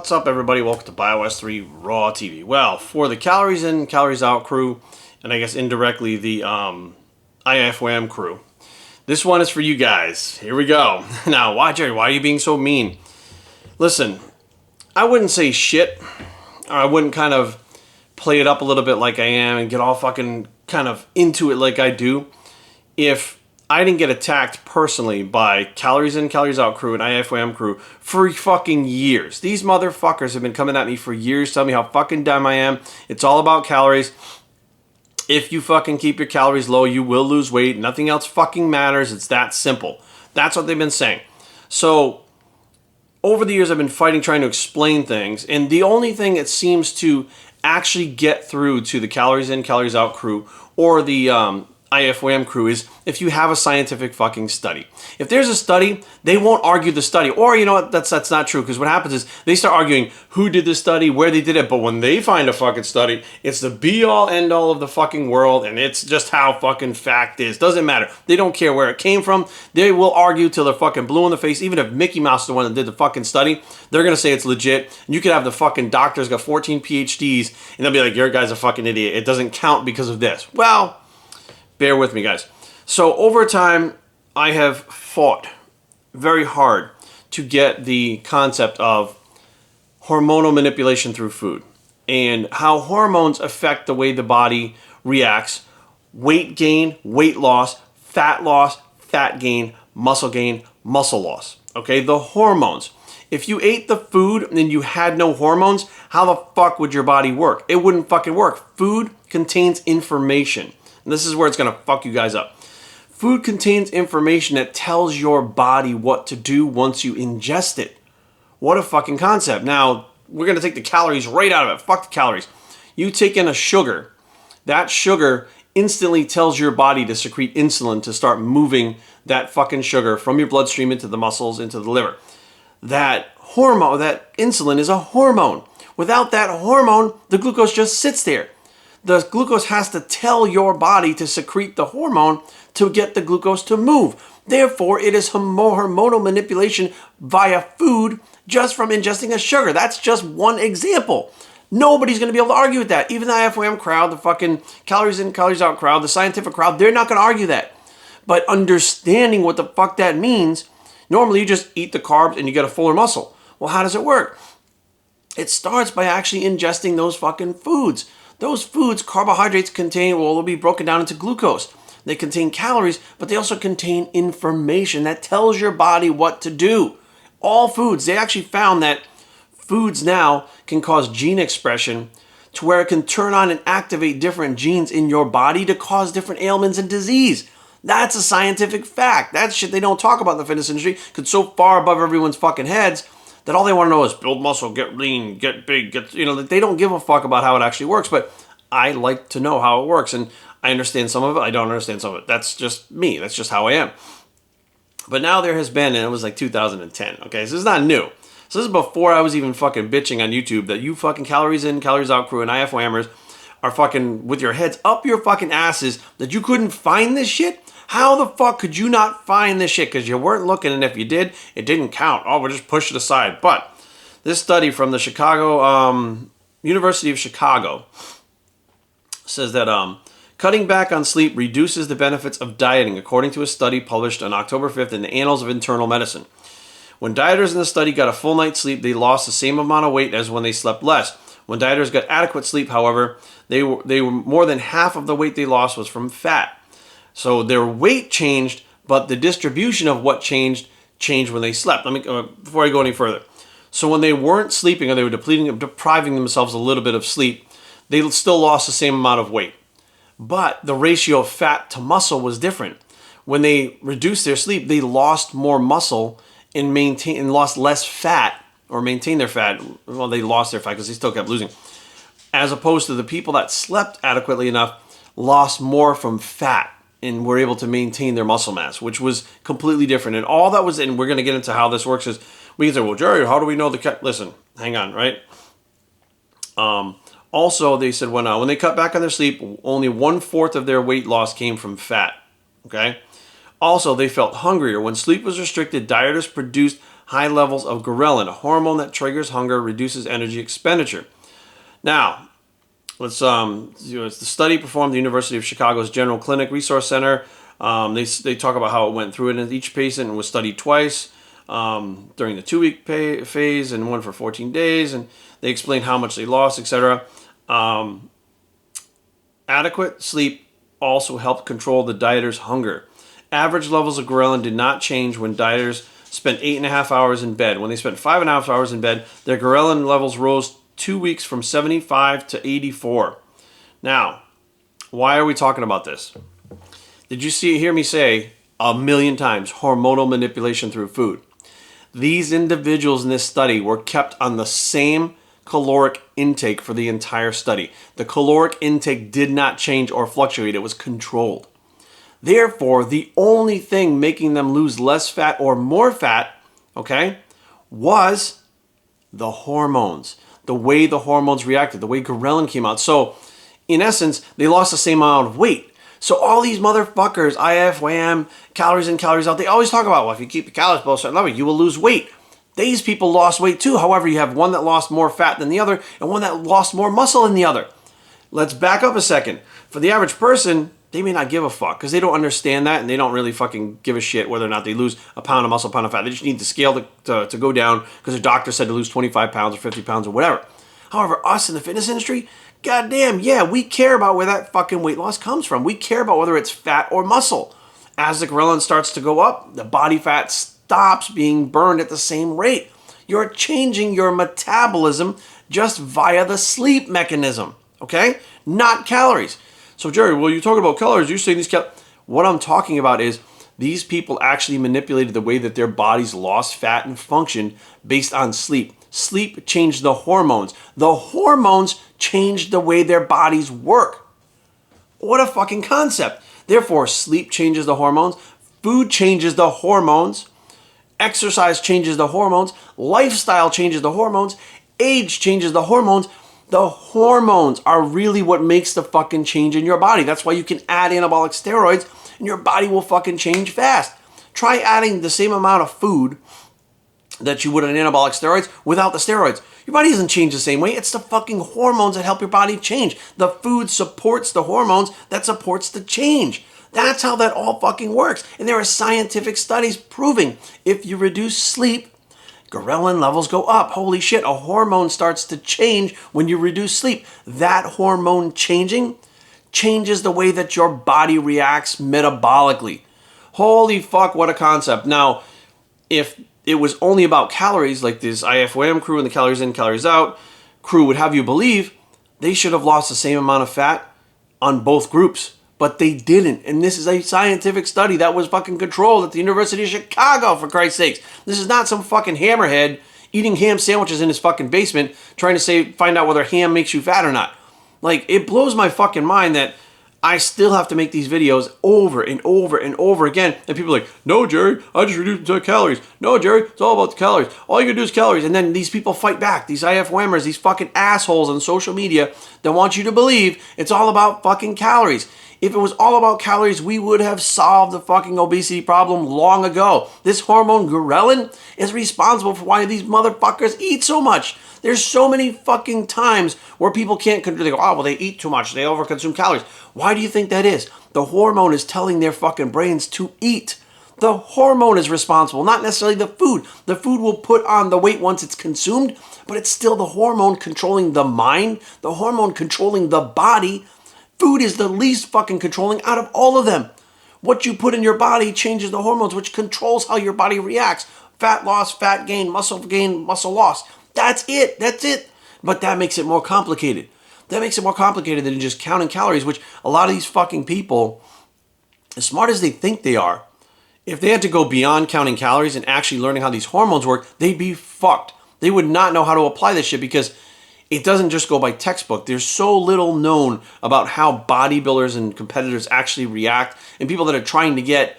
What's up, everybody? Welcome to BioS3 Raw TV. Well, for the Calories In, Calories Out crew, and I guess indirectly the IFWAM crew, this one is for you guys. Here we go. Now, why, Jerry? Why are you being so mean? Listen, I wouldn't say shit, or I wouldn't kind of play it up a little bit like I am and get all fucking kind of into it like I do if I didn't get attacked personally by Calories In, Calories Out crew and IFWAM crew for fucking years. These motherfuckers have been coming at me for years, telling me how fucking dumb I am. It's all about calories. If you fucking keep your calories low, you will lose weight. Nothing else fucking matters. It's that simple. That's what they've been saying. So, over the years, I've been fighting, trying to explain things, and the only thing that seems to actually get through to the Calories In, Calories Out crew or the IFWAM crew is if you have a scientific fucking study. If there's a study, they won't argue the study. Or, you know what, that's not true, because what happens is they start arguing who did the study, where they did it, but when they find a fucking study, it's the be-all, end-all of the fucking world, and it's just how fucking fact is. Doesn't matter. They don't care where it came from. They will argue till they're fucking blue in the face. Even if Mickey Mouse is the one that did the fucking study, they're going to say it's legit. And you could have the fucking doctors got 14 PhDs, and they'll be like, your guy's a fucking idiot. It doesn't count because of this. Well, bear with me, guys. So over time, I have fought very hard to get the concept of hormonal manipulation through food and how hormones affect the way the body reacts. Weight gain, weight loss, fat gain, muscle loss. Okay, the hormones. If you ate the food and you had no hormones, how the fuck would your body work? It wouldn't fucking work. Food contains information. And this is where it's going to fuck you guys up. Food contains information that tells your body what to do once you ingest it. What a fucking concept. Now, we're going to take the calories right out of it. Fuck the calories. You take in a sugar. That sugar instantly tells your body to secrete insulin to start moving that fucking sugar from your bloodstream into the muscles, into the liver. That hormone, that insulin is a hormone. Without that hormone, the glucose just sits there. The glucose has to tell your body to secrete the hormone to get the glucose to move. Therefore, it is hormonal manipulation via food just from ingesting a sugar. That's just one example. Nobody's going to be able to argue with that. Even the IFWAM crowd, the fucking Calories In, Calories Out crowd, the scientific crowd, they're not going to argue that. But understanding what the fuck that means, normally you just eat the carbs and you get a fuller muscle. Well, how does it work? It starts by actually ingesting those fucking foods. Those foods, carbohydrates contain, well, they'll be broken down into glucose. They contain calories, but they also contain information that tells your body what to do. All foods, they actually found that foods now can cause gene expression to where it can turn on and activate different genes in your body to cause different ailments and disease. That's a scientific fact. That's shit they don't talk about in the fitness industry because it's so far above everyone's fucking heads that all they want to know is build muscle, get lean, get big, they don't give a fuck about how it actually works, but I like to know how it works, and I understand some of it, I don't understand some of it. That's just me, that's just how I am. But now there has been, and it was like 2010, okay, so this is not new. So this is before I was even fucking bitching on YouTube that you fucking Calories In, Calories Out crew and IFWAMers are fucking with your heads up your fucking asses that you couldn't find this shit. How the fuck could you not find this shit? Because you weren't looking, and if you did, it didn't count. Oh, we'll just push it aside. But this study from the University of Chicago says that cutting back on sleep reduces the benefits of dieting, according to a study published on October 5th in the Annals of Internal Medicine. When dieters in the study got a full night's sleep, they lost the same amount of weight as when they slept less. When dieters got adequate sleep, however, they were more than half of the weight they lost was from fat. So their weight changed, but the distribution of what changed when they slept. Let me before I go any further. So when they weren't sleeping or they were depriving themselves a little bit of sleep, they still lost the same amount of weight. But the ratio of fat to muscle was different. When they reduced their sleep, they lost more muscle and lost less fat, or maintained their fat. Well, they lost their fat because they still kept losing. As opposed to the people that slept adequately enough lost more from fat and were able to maintain their muscle mass, which was completely different. And all that was, and we're going to get into how this works, is we can say, well, Jerry, how do we know listen, hang on, right? Also, they said when they cut back on their sleep, only 1/4 of their weight loss came from fat, okay? Also, they felt hungrier. When sleep was restricted, dieters produced high levels of ghrelin, a hormone that triggers hunger, reduces energy expenditure. Now, let's it's the study performed at the University of Chicago's General Clinic Resource Center. They talk about how it went through it, and each patient was studied twice during the 2-week phase and one for 14 days, and they explained how much they lost, etc. Adequate sleep also helped control the dieters' hunger. Average levels of ghrelin did not change when dieters spent 8.5 hours in bed. When they spent 5.5 hours in bed, their ghrelin levels rose 2 weeks from 75 to 84. Now, why are we talking about this? Did you hear me say a million times hormonal manipulation through food? These individuals in this study were kept on the same caloric intake for the entire study. The caloric intake did not change or fluctuate. It was controlled. Therefore, the only thing making them lose less fat or more fat, okay, was the hormones. The way the hormones reacted, the way ghrelin came out. So, in essence, they lost the same amount of weight. So all these motherfuckers, IFWAM, calories in, calories out, they always talk about, well, if you keep your calories below a certain level, you will lose weight. These people lost weight too. However, you have one that lost more fat than the other and one that lost more muscle than the other. Let's back up a second. For the average person, they may not give a fuck because they don't understand that and they don't really fucking give a shit whether or not they lose a pound of muscle, a pound of fat. They just need the scale to go down because their doctor said to lose 25 pounds or 50 pounds or whatever. However, us in the fitness industry, goddamn, yeah, we care about where that fucking weight loss comes from. We care about whether it's fat or muscle. As the ghrelin starts to go up, the body fat stops being burned at the same rate. You're changing your metabolism just via the sleep mechanism, okay? Not calories. So, Jerry, well, you're talking about calories. You're saying these calories. What I'm talking about is these people actually manipulated the way that their bodies lost fat and function based on sleep. Sleep changed the hormones. The hormones changed the way their bodies work. What a fucking concept. Therefore, sleep changes the hormones. Food changes the hormones. Exercise changes the hormones. Lifestyle changes the hormones. Age changes the hormones. The hormones are really what makes the fucking change in your body. That's why you can add anabolic steroids and your body will fucking change fast. Try adding the same amount of food that you would on anabolic steroids without the steroids. Your body doesn't change the same way. It's the fucking hormones that help your body change. The food supports the hormones that supports the change. That's how that all fucking works. And there are scientific studies proving if you reduce sleep, ghrelin levels go up. Holy shit, a hormone starts to change when you reduce sleep. That hormone changing changes the way that your body reacts metabolically. Holy fuck, what a concept. Now, if it was only about calories, like this IFWAM crew and the calories in, calories out crew would have you believe, they should have lost the same amount of fat on both groups. But they didn't. And this is a scientific study that was fucking controlled at the University of Chicago, for Christ's sakes. This is not some fucking hammerhead eating ham sandwiches in his fucking basement trying to find out whether ham makes you fat or not. Like, it blows my fucking mind that I still have to make these videos over and over and over again. And people are like, no, Jerry, I just reduced the calories. No, Jerry, it's all about the calories. All you can do is calories. And then these people fight back. These IFWAMers, these fucking assholes on social media that want you to believe it's all about fucking calories. If it was all about calories, we would have solved the fucking obesity problem long ago. This hormone ghrelin is responsible for why these motherfuckers eat so much. There's so many fucking times where people can't control. They go, oh, well, they eat too much. They overconsume calories. Why do you think that is? The hormone is telling their fucking brains to eat. The hormone is responsible, not necessarily the food. The food will put on the weight once it's consumed, but it's still the hormone controlling the mind, the hormone controlling the body. Food is the least fucking controlling out of all of them. What you put in your body changes the hormones, which controls how your body reacts. Fat loss, fat gain, muscle loss. That's it. That's it. But that makes it more complicated. That makes it more complicated than just counting calories, which a lot of these fucking people, as smart as they think they are, if they had to go beyond counting calories and actually learning how these hormones work, they'd be fucked. They would not know how to apply this shit because it doesn't just go by textbook. There's so little known about how bodybuilders and competitors actually react, and people that are trying to get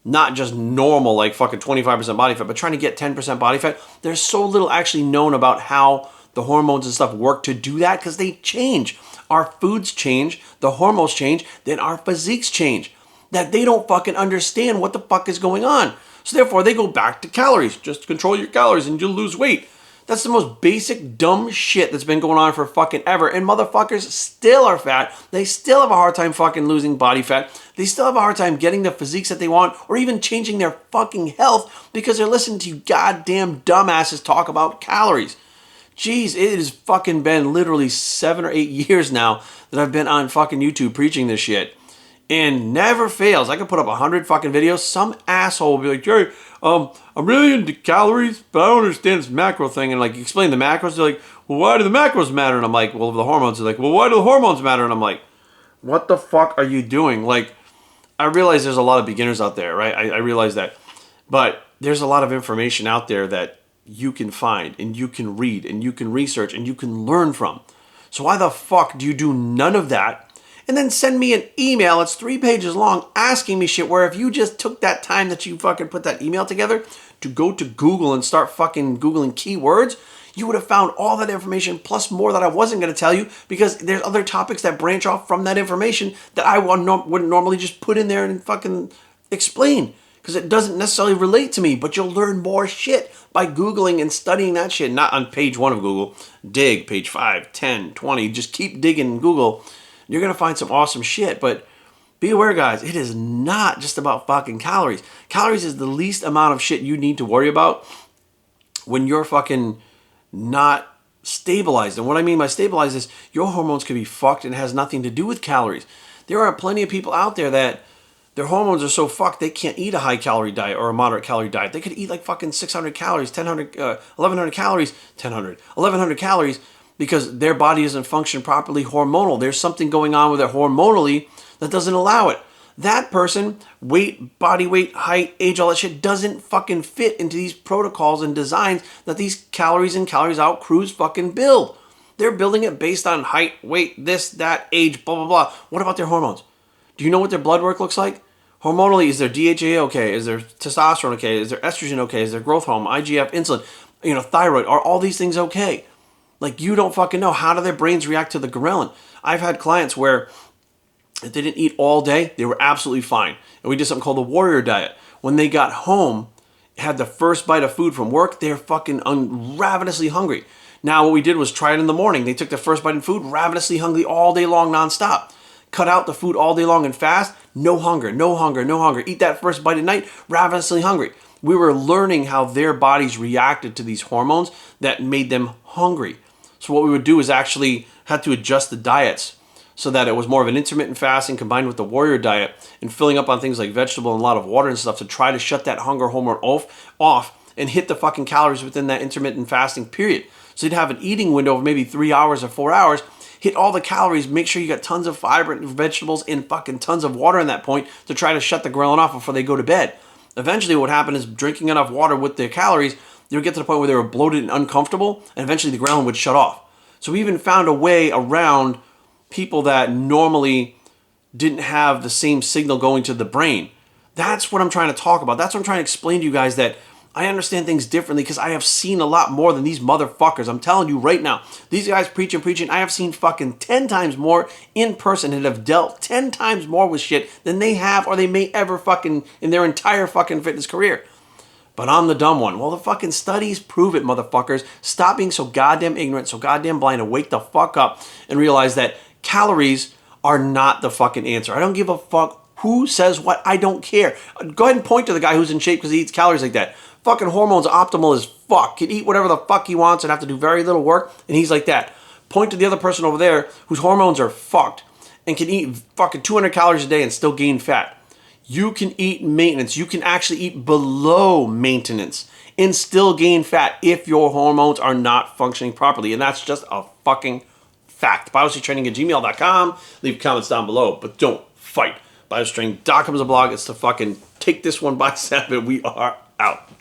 not just normal, like fucking 25% body fat, but trying to get 10% body fat. There's so little actually known about how the hormones and stuff work to do that because they change. Our foods change, the hormones change, then our physiques change. That they don't fucking understand what the fuck is going on. So therefore, they go back to calories. Just control your calories and you'll lose weight. That's the most basic dumb shit that's been going on for fucking ever. And motherfuckers still are fat. They still have a hard time fucking losing body fat. They still have a hard time getting the physiques that they want or even changing their fucking health because they're listening to you goddamn dumbasses talk about calories. Jeez, it has fucking been literally 7 or 8 years now that I've been on fucking YouTube preaching this shit. And never fails. I could put up 100 fucking videos. Some asshole will be like, Jerry, I'm really into calories, but I don't understand this macro thing. And like, you explain the macros. They're like, well, why do the macros matter? And I'm like, well, the hormones. They're like, well, why do the hormones matter? And I'm like, what the fuck are you doing? Like, I realize there's a lot of beginners out there, right? I realize that. But there's a lot of information out there that you can find and you can read and you can research and you can learn from. So why the fuck do you do none of that? And then send me an email, it's 3 pages long, asking me shit where if you just took that time that you fucking put that email together to go to Google and start fucking Googling keywords, you would have found all that information plus more that I wasn't going to tell you because there's other topics that branch off from that information that I wouldn't normally just put in there and fucking explain because it doesn't necessarily relate to me, but you'll learn more shit by Googling and studying that shit, not on page 1 of Google. Dig, page 5, 10, 20, just keep digging in Google. You're going to find some awesome shit, but be aware, guys, it is not just about fucking calories. Calories is the least amount of shit you need to worry about when you're fucking not stabilized. And what I mean by stabilized is your hormones can be fucked and it has nothing to do with calories. There are plenty of people out there that their hormones are so fucked they can't eat a high calorie diet or a moderate calorie diet. They could eat like fucking 600 calories, 1100 calories, 1100 calories, because their body doesn't function properly hormonal. There's something going on with it hormonally that doesn't allow it. That person, weight, body weight, height, age, all that shit doesn't fucking fit into these protocols and designs that these calories in, calories out crews fucking build. They're building it based on height, weight, this, that, age, blah, blah, blah. What about their hormones? Do you know what their blood work looks like? Hormonally, is their DHEA okay? Is their testosterone okay? Is their estrogen okay? Is their growth hormone, IGF, insulin, thyroid? Are all these things okay? Like, you don't fucking know. How do their brains react to the ghrelin? I've had clients where if they didn't eat all day, they were absolutely fine. And we did something called the warrior diet. When they got home, had the first bite of food from work, they're fucking ravenously hungry. Now, what we did was try it in the morning. They took the first bite of food, ravenously hungry all day long, nonstop. Cut out the food all day long and fast, no hunger, no hunger, no hunger. Eat that first bite at night, ravenously hungry. We were learning how their bodies reacted to these hormones that made them hungry. So what we would do is actually had to adjust the diets so that it was more of an intermittent fasting combined with the warrior diet and filling up on things like vegetable and a lot of water and stuff to try to shut that hunger hormone off and hit the fucking calories within that intermittent fasting period. So you'd have an eating window of maybe 3 hours or 4 hours, hit all the calories, make sure you got tons of fiber and vegetables and fucking tons of water in that point to try to shut the ghrelin off before they go to bed. Eventually what happened is drinking enough water with their calories, they would get to the point where they were bloated and uncomfortable, and eventually the ghrelin would shut off. So we even found a way around people that normally didn't have the same signal going to the brain. That's what I'm trying to talk about. That's what I'm trying to explain to you guys, that I understand things differently because I have seen a lot more than these motherfuckers. I'm telling you right now, these guys preaching. I have seen fucking 10 times more in person and have dealt 10 times more with shit than they have or they may ever fucking in their entire fucking fitness career. But I'm the dumb one. Well, the fucking studies prove it, motherfuckers. Stop being so goddamn ignorant, so goddamn blind, and wake the fuck up and realize that calories are not the fucking answer. I don't give a fuck who says what. I don't care. Go ahead and point to the guy who's in shape because he eats calories like that. Fucking hormones optimal as fuck. Can eat whatever the fuck he wants and have to do very little work, and he's like that. Point to the other person over there whose hormones are fucked and can eat fucking 200 calories a day and still gain fat. You can eat maintenance. You can actually eat below maintenance and still gain fat if your hormones are not functioning properly. And that's just a fucking fact. BioStrengthTraining@gmail.com. Leave comments down below, but don't fight. BioStrength.com is a blog. It's to fucking take this one by 7. We are out.